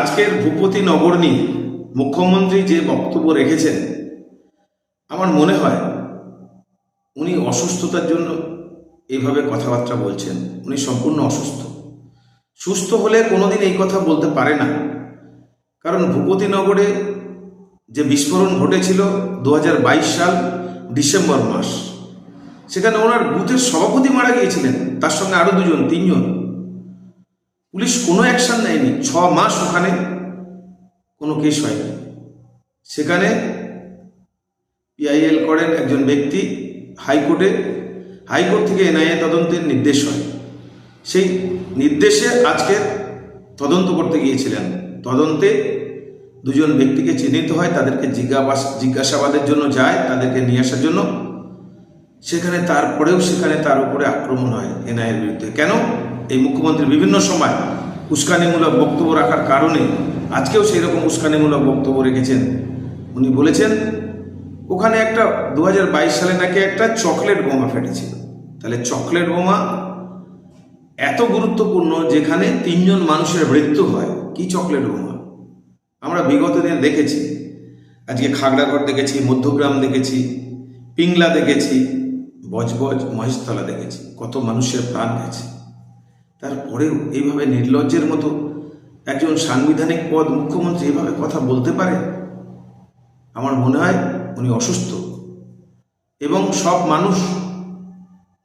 আজকের ভূপতি নগর নিয়ে মুখ্যমন্ত্রী যে বক্তব্য রেখেছেন, আমার মনে হয় উনি অসুস্থতার জন্য এইভাবে কথাবার্তা বলছেন। উনি সম্পূর্ণ অসুস্থ। সুস্থ হলে কোনোদিন এই কথা বলতে পারে না। কারণ ভূপতি নগরে যে বিস্ফোরণ ঘটেছিল 2022 সাল ডিসেম্বর মাস, সেখানে ওনার বুথের সভাপতি মারা গিয়েছিলেন, তার সঙ্গে আরো তিনজন। পুলিশ কোনো অ্যাকশন নেয়নি। 6 মাস ওখানে কোনো কেস হয়নি। সেখানে পিআইএল করেন একজন ব্যক্তি হাইকোর্ট থেকে এনআইএ তদন্তের নির্দেশ হয়। সেই নির্দেশে আজকে তদন্ত করতে গিয়েছিলেন। তদন্তে 2 ব্যক্তিকে চিহ্নিত হয়, তাদেরকে জিজ্ঞাসাবাদের জন্য যায়, তাদেরকে নিয়ে আসার জন্য। সেখানে তারপরেও তার উপরে আক্রমণ হয় এনআইএর বিরুদ্ধে। কেন? এই মুখ্যমন্ত্রী বিভিন্ন সময় উস্কানিমূলক বক্তব্য রাখার কারণে আজকেও সেই রকম উস্কানিমূলক বক্তব্য রেখেছেন। উনি বলেছেন ওখানে একটা 2022 সালে নাকি একটা চকলেট বোমা ফেটেছিল। তাহলে চকলেট বোমা এত গুরুত্বপূর্ণ যেখানে 3 মানুষের মৃত্যু হয়, কি চকলেট বোমা? আমরা বিগত দিনে দেখেছি, আজকে খাগড়াগড় দেখেছি, মধ্যগ্রাম দেখেছি, পিংলা দেখেছি, বজবজ মহেশতলা দেখেছি, কত মানুষের প্রাণ গেছে। তারপরেও এইভাবে নির্লজ্জের মতো একজন সাংবিধানিক পদ মুখ্যমন্ত্রী এভাবে কথা বলতে পারে? আমার মনে হয় উনি অসুস্থ। এবং সব মানুষ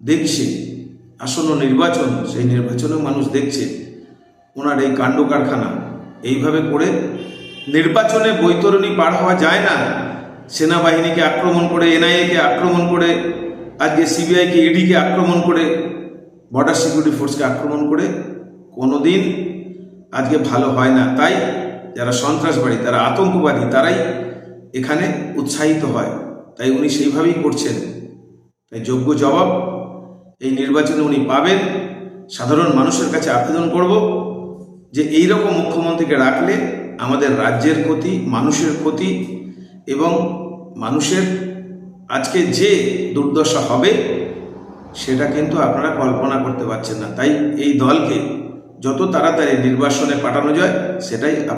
দেখছে আসন্ন নির্বাচন, সেই নির্বাচনেও মানুষ দেখছে ওনার এই কাণ্ড কারখানা। এইভাবে করে নির্বাচনে বৈতরণী পার হওয়া যায় না। সেনাবাহিনীকে আক্রমণ করে, এনআইএকে আক্রমণ করে, আজকে সিবিআইকে, ইডিকে আক্রমণ করে, বর্ডার সিকিউরিটি ফোর্সকে আক্রমণ করে কোনোদিন আজকে ভালো হয় না। তাই যারা সন্ত্রাসবাদী, তারা আতঙ্কবাদী, তারাই এখানে উৎসাহিত হয়। তাই উনি সেইভাবেই করছেন। তাই যোগ্য জবাব এই নির্বাচনে উনি পাবেন। সাধারণ মানুষের কাছে আবেদন করব যে এইরকম মুখ্যমন্ত্রীকে রাখলে আমাদের রাজ্যের ক্ষতি, মানুষের ক্ষতি, এবং মানুষের আজকে যে দুর্দশা হবে সেটা কিন্তু আপনারা কল্পনা করতে পারছেন না। তাই এই দলকে যত তাড়াতাড়ি নির্বাসনে পাঠানো যায় সেটাই